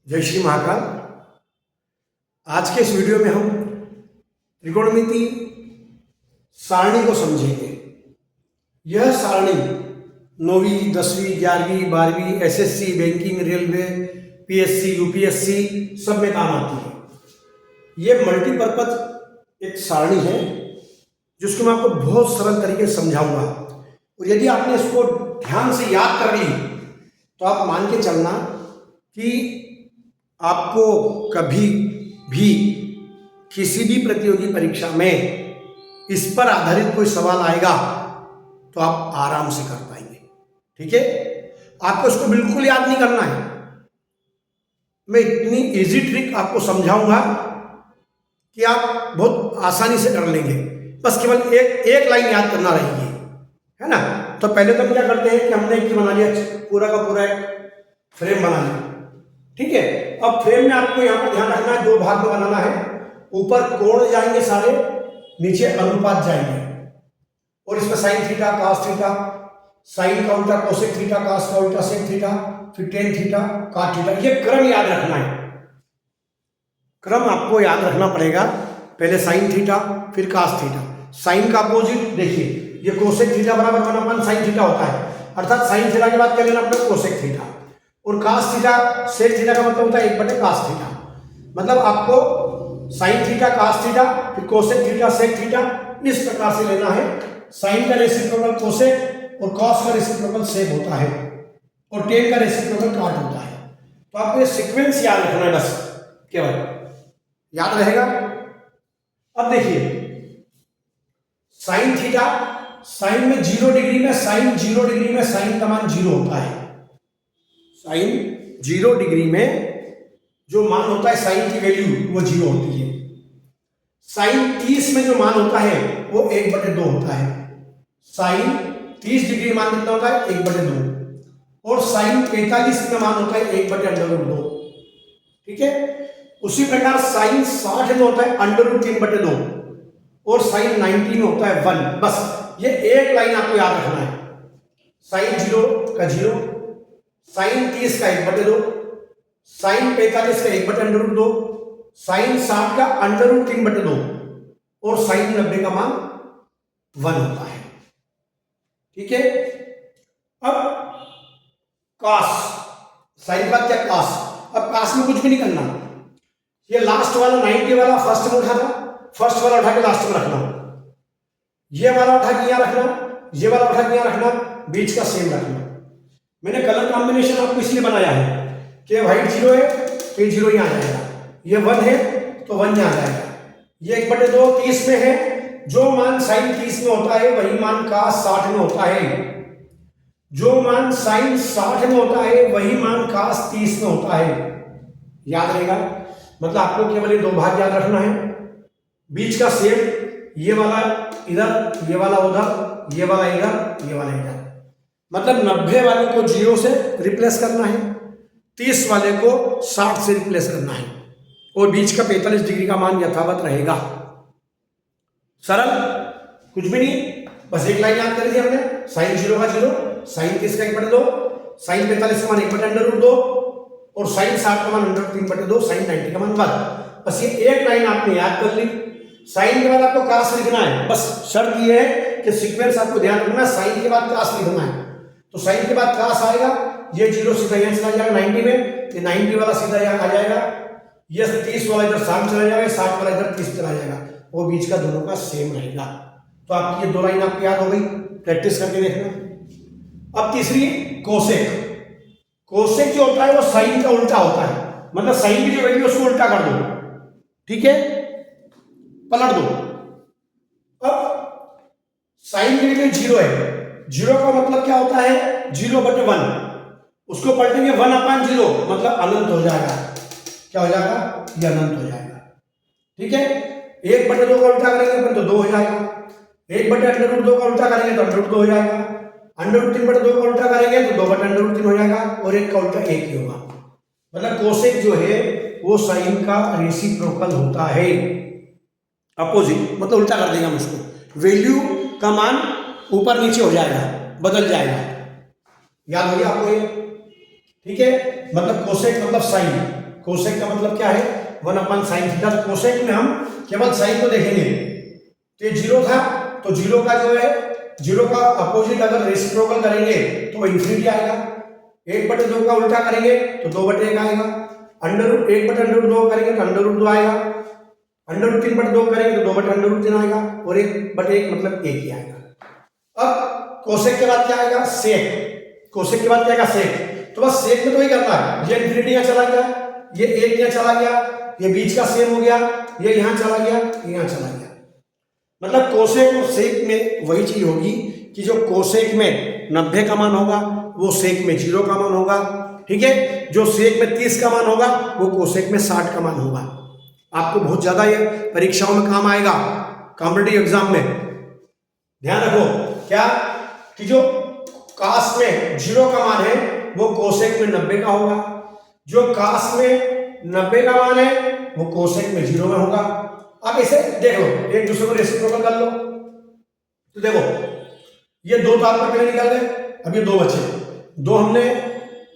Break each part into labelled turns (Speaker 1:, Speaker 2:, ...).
Speaker 1: जय श्री महाकाल। आज के इस वीडियो में हम त्रिकोणमिति सारणी को समझेंगे। यह सारणी 9वीं 10वीं 11वीं 12वीं SSC, banking, railway, PSC, UPSC सब में काम आती है। यह मल्टीपर्पज एक सारणी है जिसको मैं आपको बहुत सरल तरीके से समझाऊंगा, और यदि आपने इसको ध्यान से याद कर ली तो आप मान के चलना कि आपको कभी भी किसी भी प्रतियोगी परीक्षा में इस पर आधारित कोई सवाल आएगा तो आप आराम से कर पाएंगे। ठीक है, आपको इसको बिल्कुल याद नहीं करना है। मैं इतनी इजी ट्रिक आपको समझाऊंगा कि आप बहुत आसानी से कर लेंगे। बस केवल एक लाइन याद करना रहेगी, है ना। तो पहले तो क्या करते हैं कि हमने एक बना लिया, पूरा का पूरा एक फ्रेम बना लिया। ठीक है, अब फ्रेम में आपको यहाँ पर ध्यान रखना है, दो भाग में बनाना है। ऊपर कोण जाएंगे सारे, नीचे अनुपात जाएंगे, और इसमें sine theta, cos theta, sine का उल्टा कोसेक थीटा, कॉस का उल्टा सेक थीटा, फिर टेन थीटा, कॉट थीटा। ये क्रम याद रखना है, क्रम आपको याद रखना पड़ेगा। पहले साइन थीटा, फिर कॉस थीटा। साइन का अपोजिट देखिए, ये कोसेक थीटा बराबर 1/sin थीटा होता है, अर्थात साइन थीटा के बाद क्या लेना पड़ेगा, कोसेक थीटा। और कास थीटा सेक थीटा का मतलब होता है 1/cos थीटा। मतलब आपको साइन थीटा, कास थीटा, फिर कोसेक थीटा, सेक थीटा इस प्रकार से लेना है। साइन का रेसिप्रोकल कोसेक और कॉस का रेसिप्रोकल सेक होता है, और टेन का रेसिप्रोकल कॉट होता है। तो आपको ये सीक्वेंस याद रखना है, बस केवल याद रहेगा। अब देखिए साइन थीटा, साइन में 0 डिग्री में, साइन 0 डिग्री में साइन का मान 0 होता है। साइन 0 डिग्री में जो मान होता है साइन की वैल्यू वो 0 होती है। साइन 30 में जो मान होता है वो 1/2 होता है। साइन 30 डिग्री मान कितना होता है, 1/2। और साइन 45 में मान होता है 1/√2। ठीक है, उसी प्रकार साइन 60 में होता है √3/2, और साइन 90 में होता है 1। बस ये एक लाइन आपको याद रखना है। साइन 0 का 0, साइन 30 का 1/2, साइन 45 का 1/√2, साइन 60 का √3/2, और साइन 90 का मान 1 होता है। ठीक है, अब कॉस, साइन का क्या, कॉस। अब कॉस में कुछ भी नहीं करना, ये लास्ट वाला 90 वाला फर्स्ट में उठाना, फर्स्ट वाला उठा के लास्ट में रखना, ये वाला उठा के यहां रखना, ये वाला उठा के यहां रखना, बीच का सेम रखना। मैंने कलर कॉम्बिनेशन आपको इसलिए बनाया है कि व्हाइट 0 है तो ये 0 यहां आ जाएगा, ये 1 है तो 1 यहां आ जाएगा, ये 1/2 30 में है। जो मान साइन 30 में होता है वही मान cos 60 में होता है। जो मान साइन 60 में होता है वही मान cos 30 में होता है। याद रहेगा, मतलब आपको केवल ये दो भाग याद रखना है, बीच का सेम, ये वाला इधर, ये वाला उधर, ये वाला इधर, ये वाला इधर। मतलब 90 वाले को 0 से रिप्लेस करना है, 30 वाले को 60 से रिप्लेस करना है, और बीच का 45 डिग्री का मान यथावत रहेगा। सरल, कुछ भी नहीं, बस एक लाइन याद कर दी हमने। साइन 0 का 0, साइन 30 का 1/2, साइन 45 का मान 1/√2, और साइन 60 का मान √3/2, साइन 90 का मान 1। बस ये एक लाइन आपने याद कर ली। साइन के बाद आपको cos लिखना है, बस शर्त ये है कि सीक्वेंस आपको ध्यान रखना है, साइन के बाद cos लिखना है। तो साइन के बाद cos आएगा, ये 0 सीधा यहां चला जाएगा 90 में, ये 90 वाला सीधा यहां आ जाएगा, ये 30 वाला इधर 60 चला जाएगा, 60 वाला इधर 30 चला जाएगा, वो बीच का दोनों का सेम रहेगा। तो आपकी ये दो लाइन आपको याद हो गई, प्रैक्टिस करके देखना। अब तीसरी कोसेक। कोसेक जो होता है वो साइन का उल्टा होता है, मतलब साइन की जो वैल्यू उसको उल्टा कर दो, ठीक है, पलट दो। अब साइन की वैल्यू 0 है, 0 का मतलब क्या होता है, 0/1, उसको पलटेंगे 1/0, मतलब अनंत हो जाएगा। क्या हो जाएगा, ये अनंत हो जाएगा। ठीक है, 1/2 का उल्टा करेंगे अपन तो 2 हो जाएगा, 1/√2 का उल्टा करेंगे तो √2 हो जाएगा, √3/2 का उल्टा करेंगे तो 2/√3 हो जाएगा, और एक का उल्टा 1 ही होगा। मतलब कोसेक जो है वो साइन का रेसिप्रोकल होता है, अपोजिट, मतलब उल्टा कर देंगे हम उसको, वैल्यू का मान ऊपर नीचे हो जाएगा, बदल जाएगा। याद हो गया आपको ये? ठीक है, मतलब कोसेक मतलब साइन, कोसेक का मतलब क्या है, 1/sin थीटा। तो कोसेक में हम केवल साइन को देखेंगे, तो ये 0 था, तो 0 का जो है 0 का अपोजिट अगर रेसिप्रोकल करेंगे तो वो इन्फिनिटी आएगा। 1/2 का उल्टा करेंगे तो 2/1 आएगा। √1/√2 करेंगे तो √2 आएगा। √3/2 करेंगे तो 2/√3 आएगा, और 1/1 मतलब 1 ही आएगा। अब कोसेक के बाद क्या आएगा, सेक। कोसेक के बाद क्या आएगा, सेक। तो बस सेक में तो ही करना है, ये इन्फिनिटी यहाँ चला गया, ये 1 यहाँ चला गया, ये बीच का सेम हो गया, ये यहाँ चला गया, ये यहाँ चला गया। मतलब कोसेक और सेक में वही चीज होगी कि जो कोसेक में 90 का मान होगा वो सेक में 0 का मान होगा, ठीक है। जो सेक में 30 का मान होगा वो कोसेक में 60 का मान होगा। आपको बहुत ज्यादा ये परीक्षाओं में काम आएगा, कॉम्पिटिटिव एग्जाम में। ध्यान रखो क्या कि जो कास में 0 का मान है वो कोसेक में 90 का होगा, जो कास में 90 का मान है वो कोसेक में 0 में होगा। अब इसे देख लो, एक दूसरे को रेसिप्रोकल कर लो, तो देखो ये 2 तो आपका पहले निकल गए, अब ये 2 बचे। 2 हमने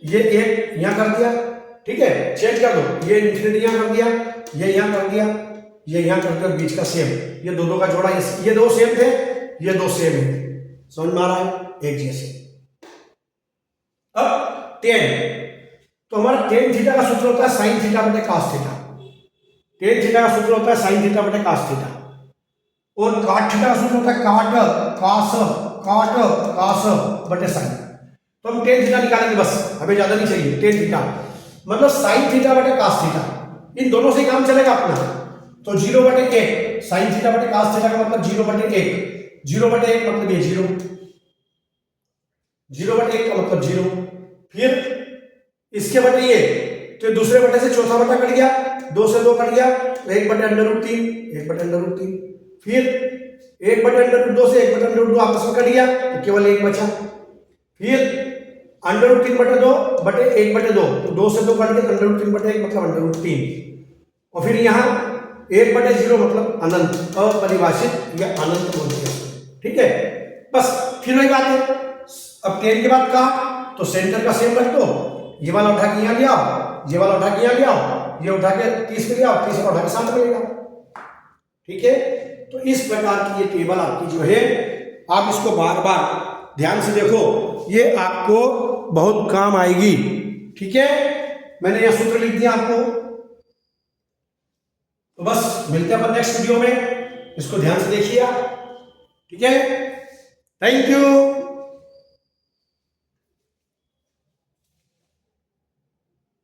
Speaker 1: ये 1 यहां कर दिया, ठीक है, चेंज कर दो, ये इन्फिनिटी यहां कर दिया, ये यहां कर दिया, ये यहां कर दिया, बीच का सेम, ये 2 का जोड़ा, ये 2 सेम थे, ये 2 सेम है, समझ में आ रहा है, एक जैसे। अब tan, तो हमारा tan थीटा का सूत्र होता है sin थीटा बटे cos थीटा। tan थीटा का सूत्र होता है sin थीटा बटे cos थीटा, और cot थीटा का सूत्र होता है cot cos बटे sin। तो हम tan थीटा निकालेंगे, बस हमें ज्यादा नहीं चाहिए। tan थीटा मतलब sin थीटा बटे cos थीटा, इन दोनों से काम चलेगा अपना। तो 0/1 sin थीटा बटे cos थीटा का मतलब 0/1, 0/1 मतलब ये 0, 0/1 का मतलब 0, फिर इसके बटे ये, तो दूसरे बटे से चौथा बटा कट गया, 2 से 2 कट गया, तो 1/√3, 1/√3, फिर 1/√2 से 1/√2 आपस में कट गया, तो केवल 1 बचा, फिर √3/2 बटे 1/2, तो 2 से 2 कट गया, तो √3/1 मतलब √3, और फिर यहाँ 1/0 मतलब अनंत, अपरिभाषित या अनंत बोलते हैं, ठीक है। बस फिर वही बात है, अब tan के बाद काट, तो सेंटर का सेम रख दो, ये वाला उठा के यहाँ ले आओ, ये वाला उठा के यहाँ ले आओ, ये उठा के 30 पे ले आओ, 30 उठा के 60 पे ले आओ, ठीक है। तो इस प्रकार की ये टेबल आपकी जो है, आप इसको बार बार ध्यान से देखो, ये आपको बहुत काम आएगी, ठीक है। मैंने यह सूत्र लिख दिया आपको, तो बस मिलते हैं अपन नेक्स्ट वीडियो में, इसको ध्यान से देखिए आप, ठीक है। Thank you.